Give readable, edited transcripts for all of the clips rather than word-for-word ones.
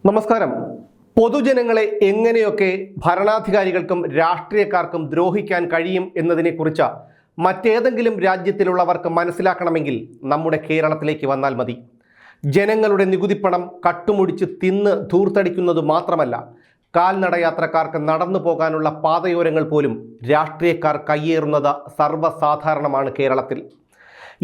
നമസ്കാരം. പൊതുജനങ്ങളെ എങ്ങനെയൊക്കെ ഭരണാധികാരികൾക്കും രാഷ്ട്രീയക്കാർക്കും ദ്രോഹിക്കാൻ കഴിയും എന്നതിനെക്കുറിച്ച് മറ്റേതെങ്കിലും രാജ്യത്തിലുള്ളവർക്ക് മനസ്സിലാക്കണമെങ്കിൽ നമ്മുടെ കേരളത്തിലേക്ക് വന്നാൽ മതി. ജനങ്ങളുടെ നികുതിപ്പണം കട്ടുമുടിച്ച് തിന്ന് ധൂർത്തടിക്കുന്നത് മാത്രമല്ല, കാൽനടയാത്രക്കാർക്ക് നടന്നു പോകാനുള്ള പാതയോരങ്ങൾ പോലും രാഷ്ട്രീയക്കാർ കയ്യേറുന്നത് സർവ്വസാധാരണമാണ് കേരളത്തിൽ.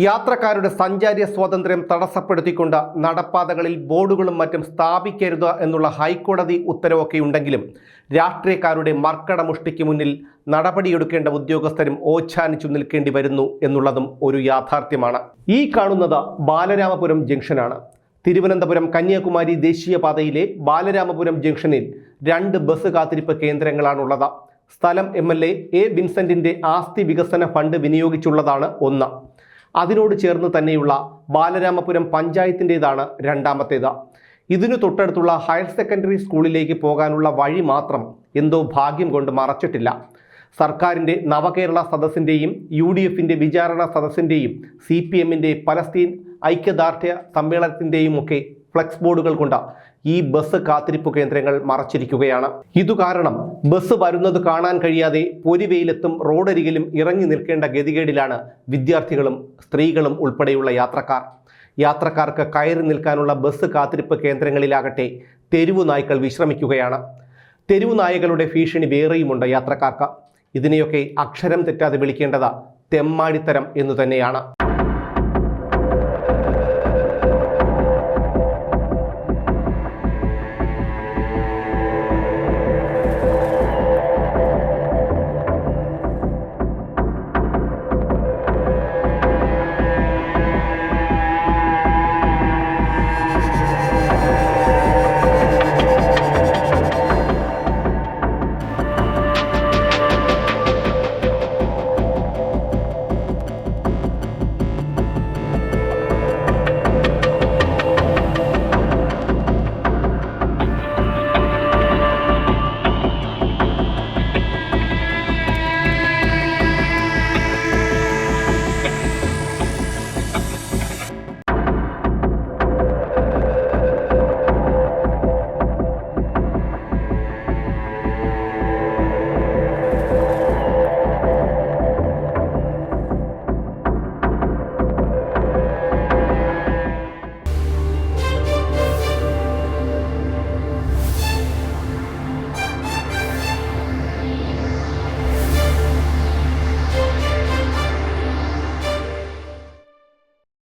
യാത്രക്കാരുടെ സഞ്ചാര സ്വാതന്ത്ര്യം തടസ്സപ്പെടുത്തിക്കൊണ്ട് നടപ്പാതകളിൽ ബോർഡുകളും മറ്റും സ്ഥാപിക്കരുത് എന്നുള്ള ഹൈക്കോടതി ഉത്തരവൊക്കെ ഉണ്ടെങ്കിലും രാഷ്ട്രീയക്കാരുടെ മർക്കടമുഷ്ടിക്ക് മുന്നിൽ നടപടിയെടുക്കേണ്ട ഉദ്യോഗസ്ഥരും ഓച്ഛാനിച്ചു നിൽക്കേണ്ടി വരുന്നു എന്നുള്ളതും ഒരു യാഥാർത്ഥ്യമാണ്. ഈ കാണുന്നത് ബാലരാമപുരം ജംഗ്ഷനാണ്. തിരുവനന്തപുരം കന്യാകുമാരി ദേശീയപാതയിലെ ബാലരാമപുരം ജംഗ്ഷനിൽ 2 ബസ് കാത്തിരിപ്പ് കേന്ദ്രങ്ങളാണുള്ളത്. സ്ഥലം എ വിൻസെന്റിന്റെ ആസ്തി വികസന ഫണ്ട് വിനിയോഗിച്ചുള്ളതാണ് ഒന്ന്. അതിനോട് ചേർന്ന് തന്നെയുള്ള ബാലരാമപുരം പഞ്ചായത്തിൻ്റെതാണ് രണ്ടാമത്തേത്. ഇതിനു തൊട്ടടുത്തുള്ള ഹയർ സെക്കൻഡറി സ്കൂളിലേക്ക് പോകാനുള്ള വഴി മാത്രം എന്തോ ഭാഗ്യം കൊണ്ട് മറച്ചിട്ടില്ല. സർക്കാരിൻ്റെ നവകേരള സദസ്സിൻ്റെയും UDFിൻ്റെ വിചാരണ സദസ്സിൻ്റെയും CPMൻ്റെ പലസ്തീൻ ഐക്യദാർഢ്യ സമ്മേളനത്തിൻ്റെയും ഒക്കെ ഫ്ലെക്സ് ബോർഡുകൾ കൊണ്ട് ഈ ബസ് കാത്തിരിപ്പ് കേന്ദ്രങ്ങൾ മറച്ചിരിക്കുകയാണ്. ഇതുകാരണം ബസ് വരുന്നത് കാണാൻ കഴിയാതെ പൊരിവെയിലെത്തും റോഡരികിലും ഇറങ്ങി നിൽക്കേണ്ട ഗതികേടിലാണ് വിദ്യാർത്ഥികളും സ്ത്രീകളും ഉൾപ്പെടെയുള്ള യാത്രക്കാർക്ക് കയറി നിൽക്കാനുള്ള ബസ് കാത്തിരിപ്പ് കേന്ദ്രങ്ങളിലാകട്ടെ തെരുവു നായ്ക്കൾ വിശ്രമിക്കുകയാണ്. തെരുവു നായകളുടെ ഭീഷണി വേറെയുമുണ്ട് യാത്രക്കാർക്ക്. ഇതിനെയൊക്കെ അക്ഷരം തെറ്റാതെ വിളിക്കേണ്ടത് തെമ്മാടിത്തരം എന്നു തന്നെയാണ്.